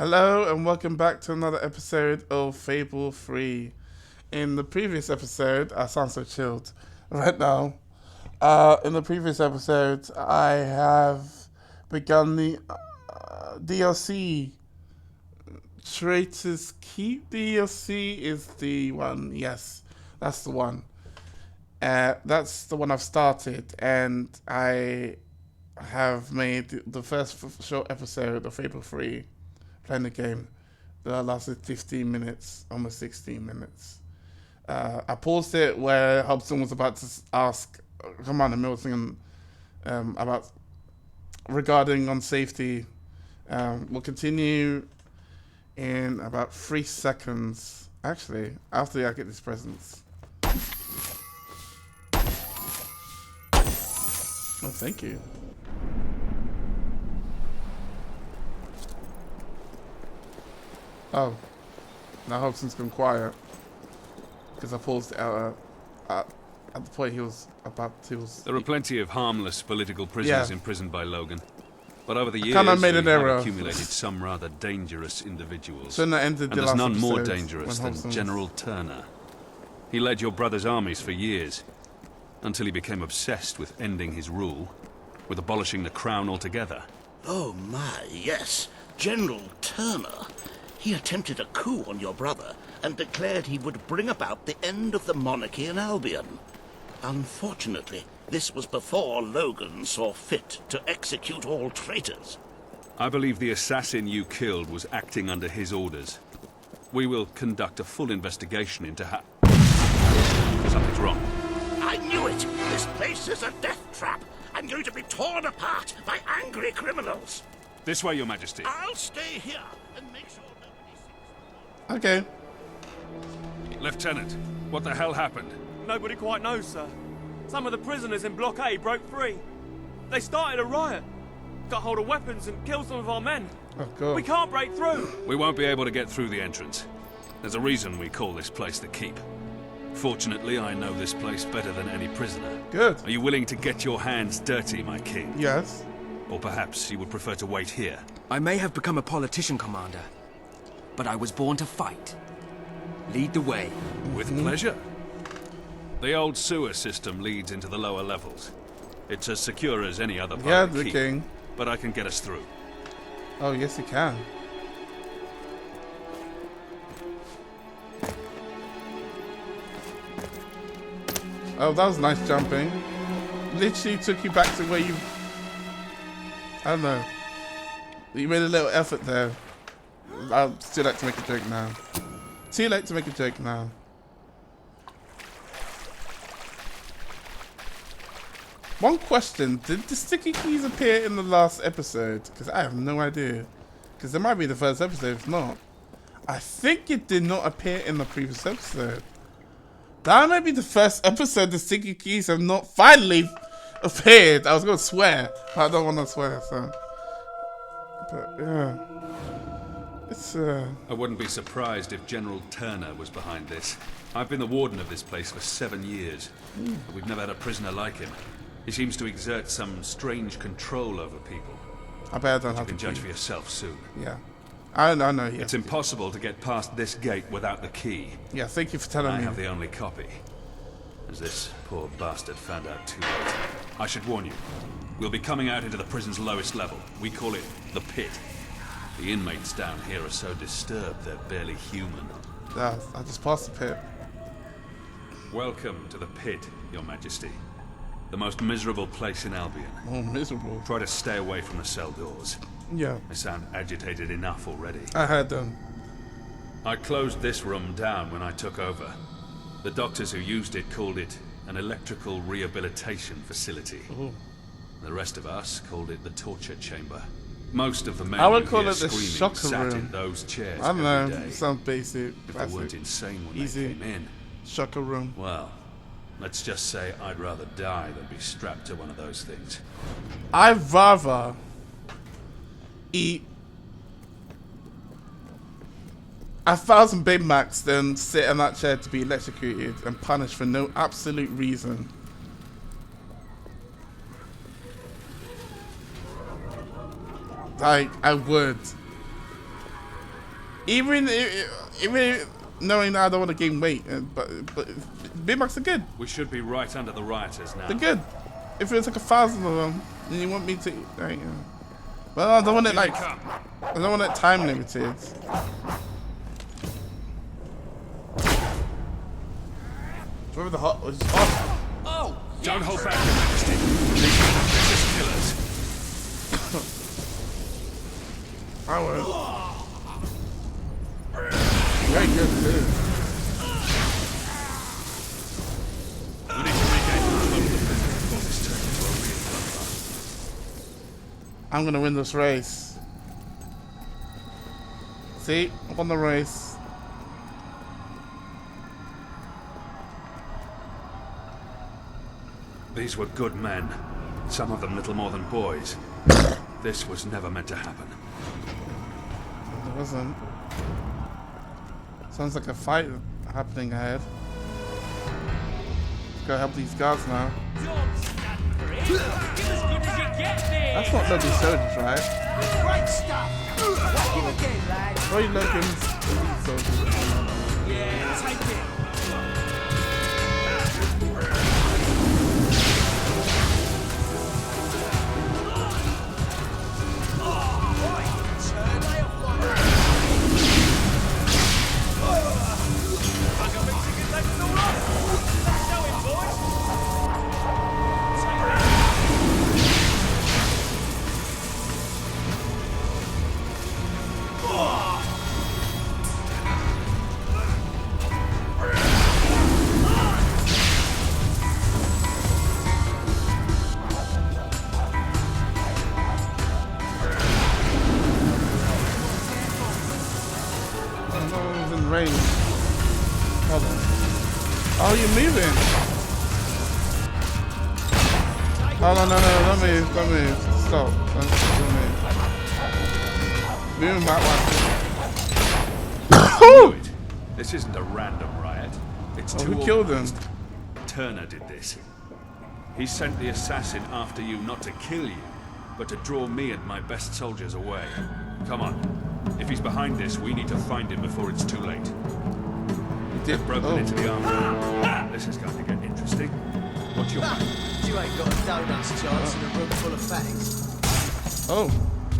Hello and welcome back to another episode of Fable 3. In the previous episode, I sound so chilled right now. In the previous episode, I have begun the DLC. Traitor's Keep DLC is the one. Yes, that's the one. That's the one I've started, and I have made the first short episode of Fable 3. Playing the game that lasted 15 minutes, almost 16 minutes. I paused it where Hobson was about to ask Commander Milton about regarding on safety. We'll continue in about 3 seconds. Actually, after I get these presents. Oh, thank you. Oh, now Hobson's gone quiet because I paused it out at the point he was about to. There are plenty of harmless political prisoners imprisoned by Logan, but over the years made an error. Accumulated some rather dangerous individuals. Shouldn't have ended and the there's last none more episode dangerous when than General Turner. He led your brother's armies for years, until he became obsessed with ending his rule, with abolishing the crown altogether. Oh my, yes, General Turner. He attempted a coup on your brother and declared he would bring about the end of the monarchy in Albion. Unfortunately, this was before Logan saw fit to execute all traitors. I believe the assassin you killed was acting under his orders. We will conduct a full investigation into how... Something's wrong. I knew it! This place is a death trap! I'm going to be torn apart by angry criminals! This way, Your Majesty. I'll stay here and make sure... Okay. Lieutenant, what the hell happened? Nobody quite knows, sir. Some of the prisoners in Block A broke free. They started a riot, got hold of weapons and killed some of our men. Oh, God. We can't break through. We won't be able to get through the entrance. There's a reason we call this place the Keep. Fortunately, I know this place better than any prisoner. Good. Are you willing to get your hands dirty, my king? Yes. Or perhaps you would prefer to wait here? I may have become a politician, Commander, but I was born to fight. Lead the way. With pleasure. The old sewer system leads into the lower levels. It's as secure as any other part of the Keep, king. but I can get us through. Oh, yes, you can. Oh, that was nice jumping. Literally took you back to where you... I don't know. You made a little effort there. It's too late to make a joke now. Too late to make a joke now. One question, did the sticky keys appear in the last episode? Because I have no idea. Because it might be the first episode, if not. I think it did not appear in the previous episode. That might be the first episode the sticky keys have not finally appeared. I was going to swear, but I don't want to swear, so. But, yeah. It's, I wouldn't be surprised if General Turner was behind this. I've been the warden of this place for 7 years, but we've never had a prisoner like him. He seems to exert some strange control over people. I bet I don't have You can to judge for yourself soon. Yeah. I know, yeah. It's impossible to get past this gate without the key. Yeah, thank you for telling I me. have the only copy. As this poor bastard found out too late. I should warn you. We'll be coming out into the prison's lowest level. We call it the pit. The inmates down here are so disturbed they're barely human. Yeah, I just passed the pit. Welcome to the pit, Your Majesty. The most miserable place in Albion. Oh, miserable. Try to stay away from the cell doors. Yeah, I sound agitated enough already. I heard them. I closed this room down when I took over. The doctors who used it called it an electrical rehabilitation facility. Ooh. The rest of us called it the torture chamber. Most of the men I would you call hear it the screaming shocker sat room. in those chairs I don't every know. day. It sounds basic. If they Classic. weren't insane when Easy. they came in. Shocker room. Well, let's just say I'd rather die than be strapped to one of those things. I'd rather eat 1,000 Big Macs than sit in that chair to be electrocuted and punished for no absolute reason. I would. Even knowing that I don't want to gain weight, but big bucks are good. We should be right under the rioters now. They're good. If it's like 1,000 of them, and you want me to, like, well, I don't want it like, I don't want it time limited. Whoever the hot was hot. Oh! Don't hold back, Your Majesty. These are vicious killers. I won't. Very good too. We need to regain control of the pit before this turns into a real bloodbath. I'm gonna win this race. See, I won the race. These were good men. Some of them little more than boys. This was never meant to happen. It wasn't. Sounds like a fight happening ahead. Gotta help these guards now. That's not bloody soldiers, right? Great stuff! Whack him again, lad. Roy Logan's soldiers. Yeah, take it. Hold on. Oh, you're moving. Oh, no, don't move, don't move. Stop. Don't move. Moving back one. This isn't a random riot. It's Oh, too who killed him? Turner did this. He sent the assassin after you not to kill you, but to draw me and my best soldiers away. Come on. If he's behind this, we need to find him before it's too late. They've broken into the armory. This is going to get interesting. What's your plan? You ain't got a donut's chance in a room full of fags. Oh,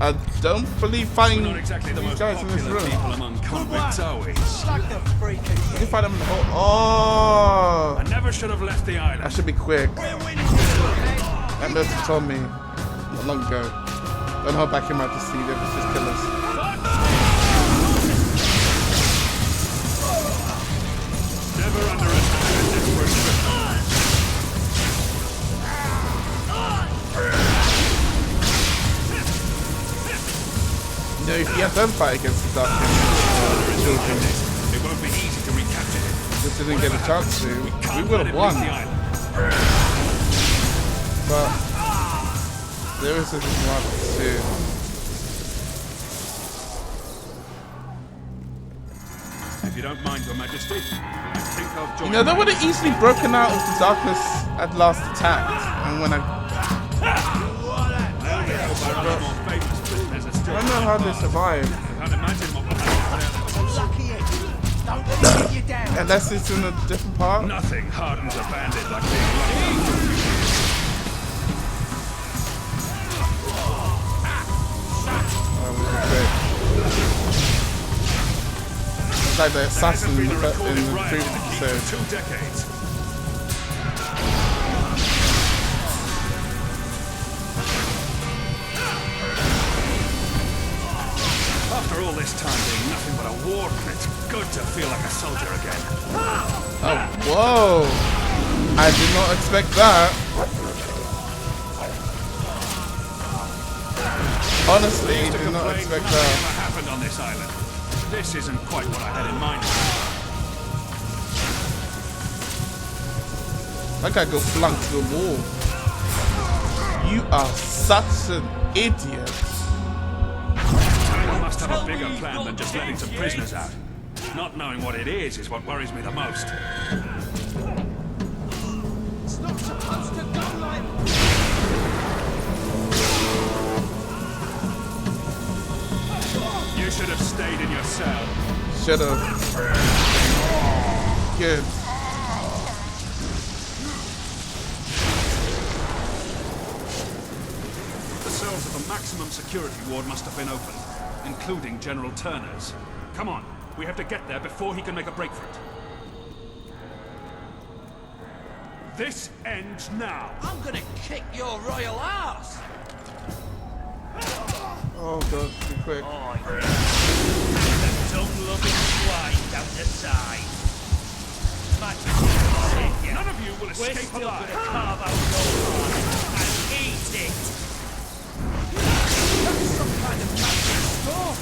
I don't believe fighting We're not exactly the these most guys in this popular room. people among convicts, are we? Slug the freak You of can fight them in the hole. Oh, I never should have left the I island. should be quick. We're winning. That Milton told me not long ago. Don't hold back your majesty, they're just killers. Never underestimate a desperate criminal. You know, if you had them fight against the dark children, It won't be easy to recapture him. just didn't get a chance to, we would have won. But there is this one too. If you don't mind, Your Majesty, I think I'll join You know, they would have easily broken out of the darkness at last attacked. And when I don't know how they survived. I can't imagine what will happen. Lucky egg. Don't let me get you down. Unless it's in a different part. Nothing hardens a bandit like being locked up. It's like the assassin in Been the a recorded riot previous in the keep episode. for 2 decades. After all this time being nothing but a war, it's good to feel like a soldier again. Oh, whoa! I did not expect that. Honestly, I did not expect Nothing that. ever happened on this island. This isn't quite what I had in mind. That guy got flunked to the wall. You are such an idiot. Tyler must have a bigger plan than just letting some prisoners out. Not knowing what it is what worries me the most. It's not supposed to go like You You should have stayed in your cell. Should have. Good. The cells of the maximum security ward must have been opened, including General Turner's. Come on, we have to get there before he can make a break for it. This ends now. I'm gonna kick your royal ass! Oh god, be quick. Oh, yeah. The tongue-loving swine down the side. None of you will We're escape still alive. gonna carve out your heart and eat it! That's some kind of magic storm!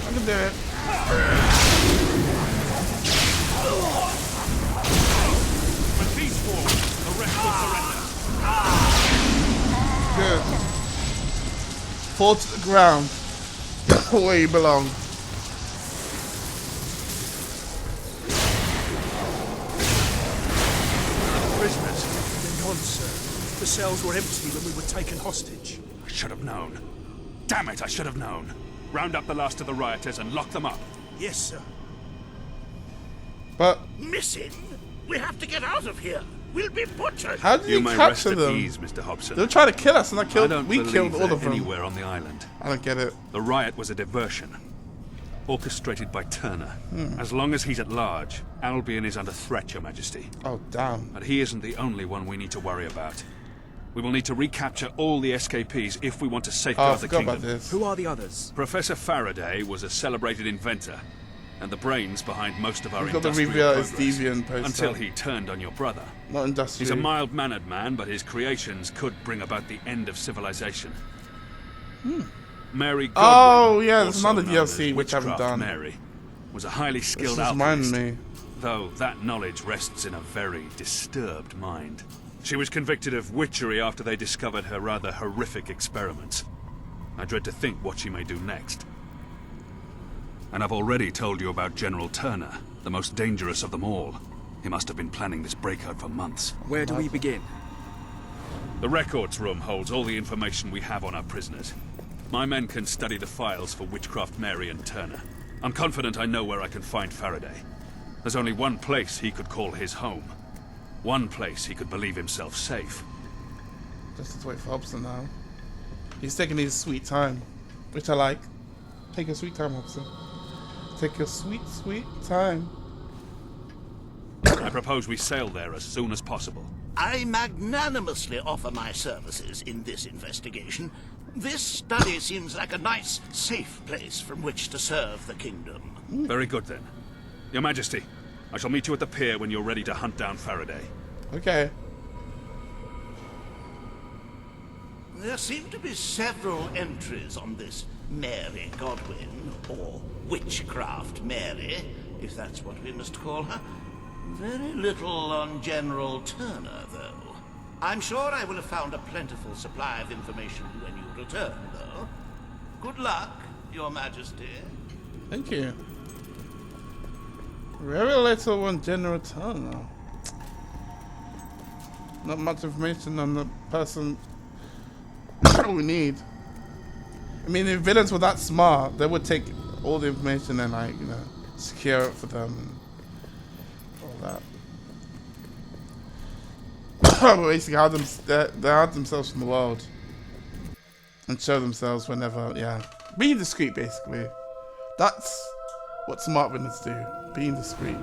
I can do it. When these fall, the rest will surrender. Good. Fall to the ground. Where you belong. Prisoners, they're gone, sir. The cells were empty when we were taken hostage. I should have known. Damn it, I should have known. Round up the last of the rioters and lock them up. Yes, sir. But Missing? We have to get out of here. We'll be butchered. how did You you may rest capture at them? ease, Mr. Hobson. They were trying to kill us, and I don't we believe killed all they're of them. anywhere on the island. I don't get it. The riot was a diversion, orchestrated by Turner. As long as he's at large, Albion is under threat, Your Majesty. Oh damn. But he isn't the only one we need to worry about. We will need to recapture all the escapees if we want to Oh, I safeguard the forgot about kingdom. this. Who are the others? Professor Faraday was a celebrated inventor, and the brains behind most of our We've got the industrial reveal as progress, Deviant poster. until he turned on your brother. Not He's industrial. a mild-mannered man, but his creations could bring about the end of civilization. Mary Godwin, Oh, yeah, there's also another known DLC as which I haven't Witchcraft done. Mary, was a highly This skilled just reminded alchemist, me. though that knowledge rests in a very disturbed mind. She was convicted of witchery after they discovered her rather horrific experiments. I dread to think what she may do next. And I've already told you about General Turner, the most dangerous of them all. He must have been planning this breakout for months. Where do we begin? The records room holds all the information we have on our prisoners. My men can study the files for Witchcraft Mary and Turner. I'm confident I know where I can find Faraday. There's only one place he could call his home. One place he could believe himself safe. Just to wait for Hobson now. He's taking his sweet time, which I like. Take your sweet time, Hobson. Take your sweet, sweet time. I propose we sail there as soon as possible. I magnanimously offer my services in this investigation. This study seems like a nice, safe place from which to serve the kingdom. Very good then. Your Majesty, I shall meet you at the pier when you're ready to hunt down Faraday. Okay. There seem to be several entries on this Mary Godwin, or Witchcraft Mary, if that's what we must call her. Very little on General Turner, though. I'm sure I will have found a plentiful supply of information when you return, though. Good luck, Your Majesty. Thank you. Very little on General Turner. Not much information on the person we need. I mean, if villains were that smart, they would take all the information and, like, you know, secure it for them and all that. Basically, they hide themselves from the world and show themselves whenever, yeah. Being discreet, basically. That's what smart villains do. Being discreet.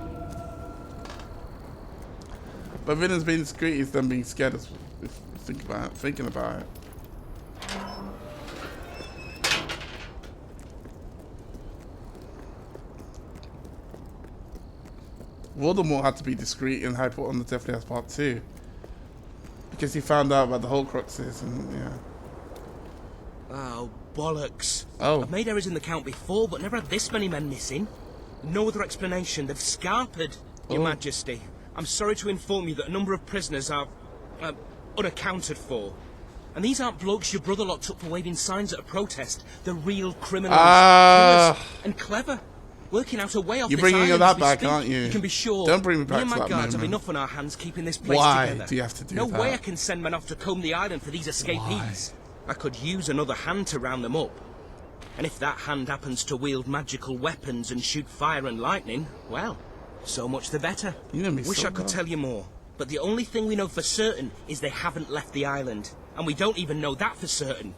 But villains being discreet is them being scared if you thinking about it. Voldemort had to be discreet in Harry Potter and the Deathly Hallows Part 2. Because he found out about the Horcruxes and, yeah. Oh, bollocks. Oh. I've made errors in the count before, but never had this many men missing. No other explanation. They've scarpered, Your Majesty. I'm sorry to inform you that a number of prisoners are unaccounted for. And these aren't blokes your brother locked up for waving signs at a protest. They're real criminals. Killers. And clever. working out a way off You're this bringing island that as we back, speak. aren't you? You can be sure. Don't bring me back and to my that guards have moment. enough on our hands keeping this place Why together. do you have to do no that? way I can send men off to comb the island for these escapees. I could use another hand to round them up. And if that hand happens to wield magical weapons and shoot fire and lightning, well, so much the better. Wish I could tell you more. But the only thing we know for certain is they haven't left the island. And we don't even know that for certain.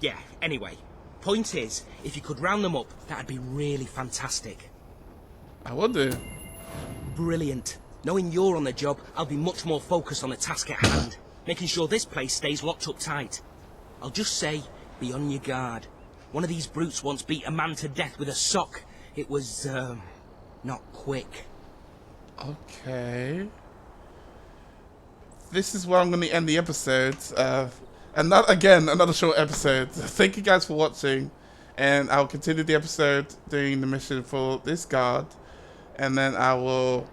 Yeah, anyway. Point is, if you could round them up, that'd be really fantastic. I will do. Brilliant. Knowing you're on the job, I'll be much more focused on the task at hand. Making sure this place stays locked up tight. I'll just say, be on your guard. One of these brutes once beat a man to death with a sock. It was, not quick. Okay. This is where I'm going to end the episode. And that, again, another short episode. Thank you guys for watching. And I'll continue the episode doing the mission for this guard. And then I will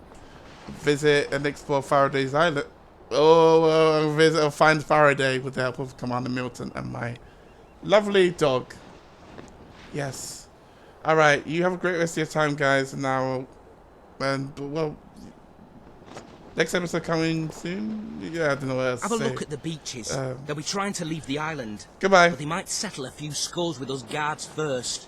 visit and explore Faraday's Island. I'll find Faraday with the help of Commander Milton and my lovely dog. Yes. Alright, you have a great rest of your time, guys. And now, well, next episode coming soon? Yeah, I don't know what else to say. Have a look at the beaches. They'll be trying to leave the island. Goodbye. But they might settle a few scores with us guards first.